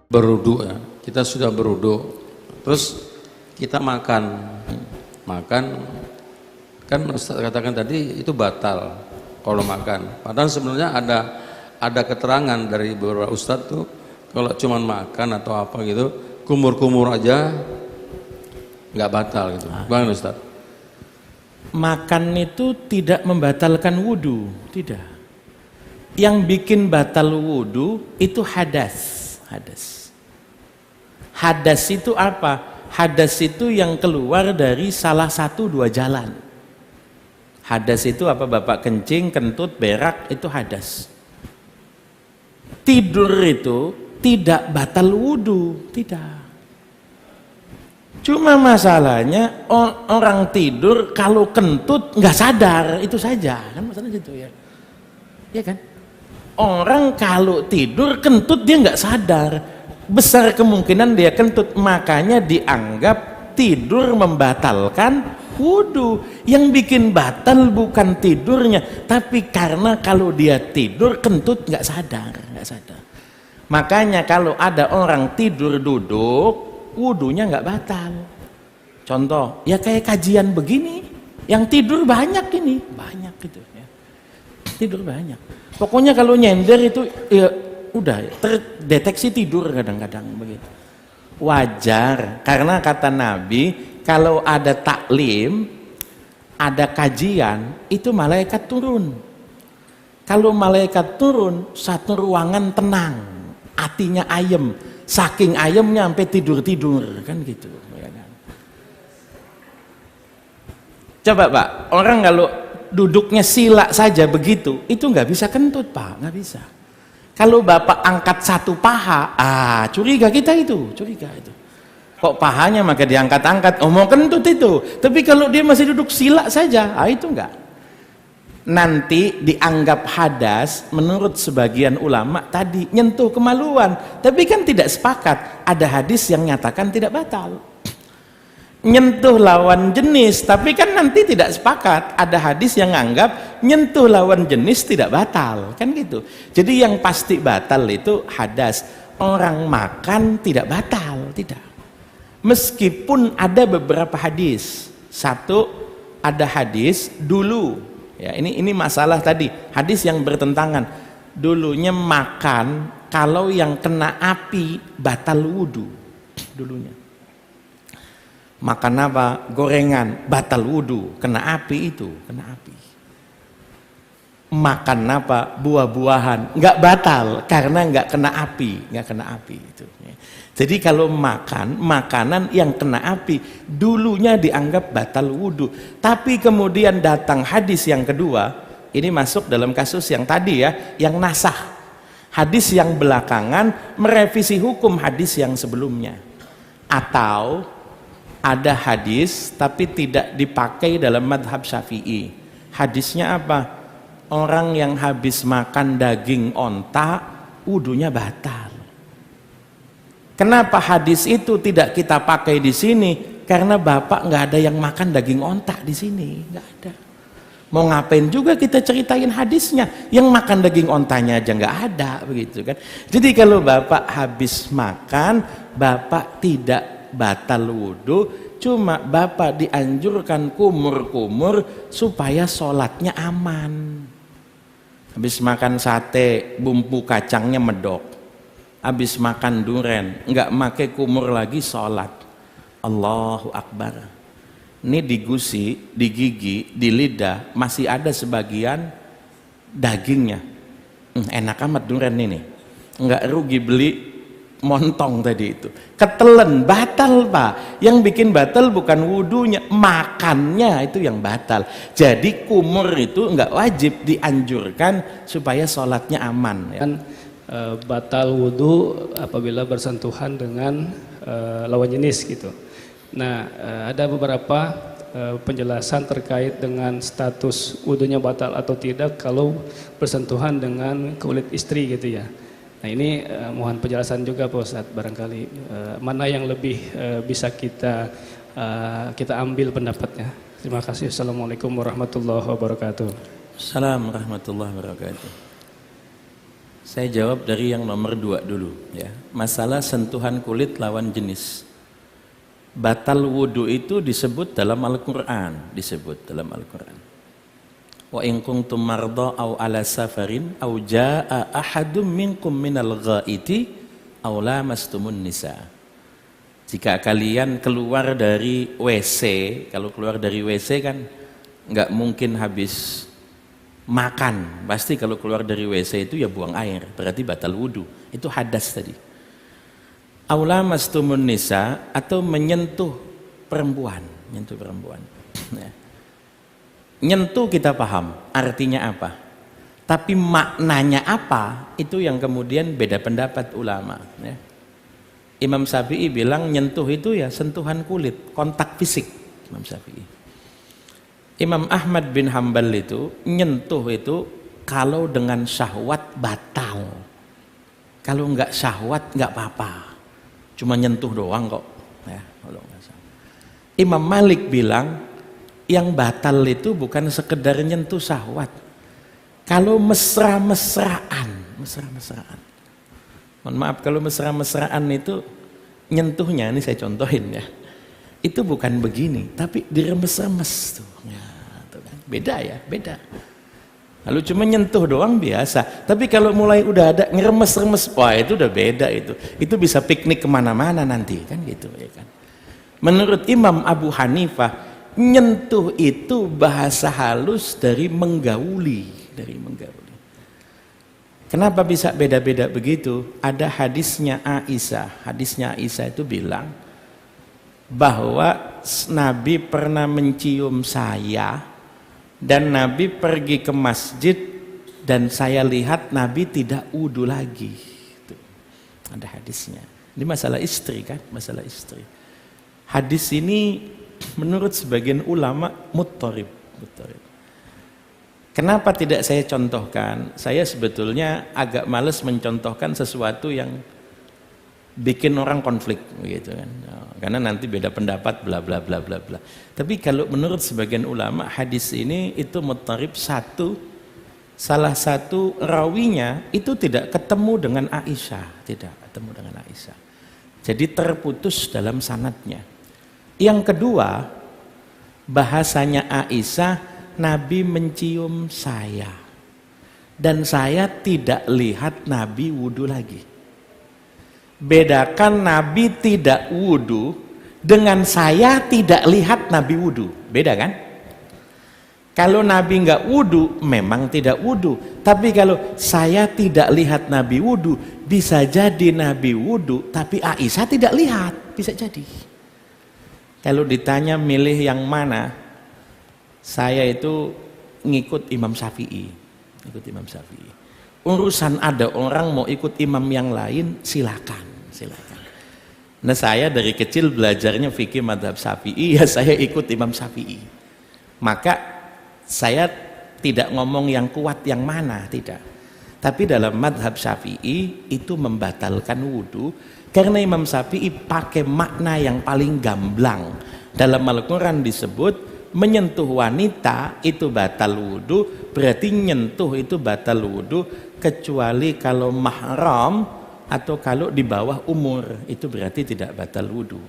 berwudu ya. Kita sudah berwudu, terus kita makan kan Ustaz katakan tadi itu batal kalau makan. Padahal sebenarnya ada keterangan dari beberapa Ustaz tuh kalau cuman makan atau apa gitu, kumur-kumur aja nggak batal gitu. Bagaimana Ustaz? Makan itu tidak membatalkan wudu, tidak. Yang bikin batal wudu itu hadas. Hadas itu apa? Hadas itu yang keluar dari salah satu dua jalan. Hadas itu apa Bapak? Kencing, kentut, berak, itu hadas. Tidur itu tidak batal wudu, tidak. Cuma masalahnya orang tidur kalau kentut nggak sadar, itu saja kan masalahnya itu ya. Ya kan? Orang kalau tidur kentut dia nggak sadar, besar kemungkinan dia kentut, makanya dianggap tidur membatalkan wudu. Yang bikin batal bukan tidurnya, tapi karena kalau dia tidur kentut nggak sadar. Makanya kalau ada orang tidur duduk, wudunya nggak batal. Contoh, ya kayak kajian begini, yang tidur banyak ini, banyak gitu ya. Tidur banyak. Pokoknya kalau nyender itu ya udah terdeteksi tidur kadang-kadang begitu. Wajar, karena kata Nabi, kalau ada taklim, ada kajian, itu malaikat turun. Kalau malaikat turun, satu ruangan tenang, hatinya ayem, saking ayemnya sampai tidur-tidur, kan gitu. Ya kan? Coba Pak, orang kalau duduknya sila saja begitu, itu nggak bisa kentut Pak, nggak bisa. Kalau Bapak angkat satu paha, curiga kita itu, curiga itu. Kok pahanya maka diangkat-angkat, mau kentut itu. Tapi kalau dia masih duduk sila saja, itu enggak. Nanti dianggap hadas menurut sebagian ulama tadi nyentuh kemaluan. Tapi kan tidak sepakat, ada hadis yang nyatakan tidak batal. Nyentuh lawan jenis, tapi kan nanti tidak sepakat, ada hadis yang anggap nyentuh lawan jenis tidak batal, kan gitu. Jadi yang pasti batal itu hadas. Orang makan tidak batal, tidak. Meskipun ada beberapa hadis. Satu, ada hadis dulu ya, ini masalah tadi, hadis yang bertentangan. Dulunya makan kalau yang kena api batal wudu. Dulunya makan apa? Gorengan batal wudu, kena api itu, kena api. Makan apa? Buah-buahan nggak batal karena nggak kena api, nggak kena api itu. Jadi kalau makan makanan yang kena api dulunya dianggap batal wudu. Tapi kemudian datang hadis yang kedua, ini masuk dalam kasus yang tadi ya, yang nasah. Hadis yang belakangan merevisi hukum hadis yang sebelumnya. Atau ada hadis tapi tidak dipakai dalam madhab Syafi'i. Hadisnya apa? Orang yang habis makan daging onta wudunya batal. Kenapa hadis itu tidak kita pakai di sini? Karena Bapak nggak ada yang makan daging onta di sini, nggak ada. Mau ngapain juga kita ceritain hadisnya? Yang makan daging ontanya aja nggak ada, begitu kan? Jadi kalau Bapak habis makan, Bapak tidak batal wudhu, cuma Bapak dianjurkan kumur-kumur supaya sholatnya aman. Habis makan sate, bumbu kacangnya medok. Habis makan duren, nggak make kumur lagi sholat. Allahu Akbar. Ini di gusi, di gigi, di lidah masih ada sebagian dagingnya. Enak amat duren ini. Nggak rugi beli montong tadi itu. Ketelen, batal Pak. Yang bikin batal bukan wudunya, makannya itu yang batal. Jadi kumur itu nggak wajib, dianjurkan supaya sholatnya aman. Ya. Batal wudhu apabila bersentuhan dengan lawan jenis gitu. Nah, ada beberapa penjelasan terkait dengan status wudhunya batal atau tidak kalau bersentuhan dengan kulit istri gitu ya. Nah ini mohon penjelasan juga Pak Ustadz, barangkali mana yang lebih bisa kita ambil pendapatnya. Terima kasih. Assalamualaikum warahmatullahi wabarakatuh. Assalamualaikum warahmatullahi wabarakatuh. Saya jawab dari yang nomor 2 dulu ya. Masalah sentuhan kulit lawan jenis. Batal wudu itu disebut dalam Al-Qur'an, Wa in kuntum marda aw ala safarin aw jaa ahadum minkum minal ghaiti aw lamastumun nisa. Jika kalian keluar dari WC, kalau keluar dari WC kan nggak mungkin habis makan, pasti kalau keluar dari WC itu ya buang air, berarti batal wudu. Itu hadas tadi. Aula mastumun nisa, atau menyentuh perempuan. Ya. Nyentuh kita paham, artinya apa. Tapi maknanya apa, itu yang kemudian beda pendapat ulama. Ya. Imam Syafi'i bilang nyentuh itu ya sentuhan kulit, kontak fisik. Imam Syafi'i. Imam Ahmad bin Hambal itu nyentuh itu kalau dengan syahwat batal. Kalau enggak syahwat enggak apa-apa. Cuma nyentuh doang kok. Ya, kalau enggak syahwat. Imam Malik bilang yang batal itu bukan sekedar nyentuh syahwat. Kalau mesra-mesraan. Mohon maaf, kalau mesra-mesraan itu nyentuhnya, ini saya contohin ya. Itu bukan begini, tapi diremes-remes tuh. Ya, tuh kan. Beda ya, beda. Lalu cuma nyentuh doang biasa. Tapi kalau mulai udah ada ngeremes-remes, wah itu udah beda itu. Itu bisa piknik kemana-mana nanti, kan gitu ya kan. Menurut Imam Abu Hanifah, nyentuh itu bahasa halus dari menggauli, Kenapa bisa beda-beda begitu? Ada hadisnya Aisyah. Hadisnya Aisyah itu bilang bahwa Nabi pernah mencium saya dan Nabi pergi ke masjid dan saya lihat Nabi tidak wudu lagi. Itu ada hadisnya. Ini masalah istri kan, masalah istri. Hadis ini menurut sebagian ulama muttarib. Kenapa tidak saya contohkan? Saya sebetulnya agak males mencontohkan sesuatu yang bikin orang konflik gitu kan. Karena nanti beda pendapat bla bla bla bla bla. Tapi kalau menurut sebagian ulama hadis ini itu muttarib satu, salah satu rawinya itu tidak ketemu dengan Aisyah, Jadi terputus dalam sanadnya. Yang kedua, bahasanya Aisyah, Nabi mencium saya dan saya tidak lihat Nabi wudu lagi. Bedakan Nabi tidak wudu dengan saya tidak lihat Nabi wudu, beda kan? Kalau Nabi nggak wudu memang tidak wudu, tapi kalau saya tidak lihat Nabi wudu, bisa jadi Nabi wudu tapi Aisyah tidak lihat, bisa jadi. Kalau ditanya milih yang mana, saya itu ngikut Imam Syafi'i. Urusan ada orang mau ikut imam yang lain, silakan. Nah saya dari kecil belajarnya fikih mazhab Syafi'i, ya saya ikut Imam Syafi'i. Maka saya tidak ngomong yang kuat yang mana, tidak. Tapi dalam mazhab Syafi'i itu membatalkan wudu karena Imam Syafi'i pakai makna yang paling gamblang. Dalam Al-Quran disebut menyentuh wanita itu batal wudu, berarti nyentuh itu batal wudu kecuali kalau mahram atau kalau di bawah umur, itu berarti tidak batal wudu.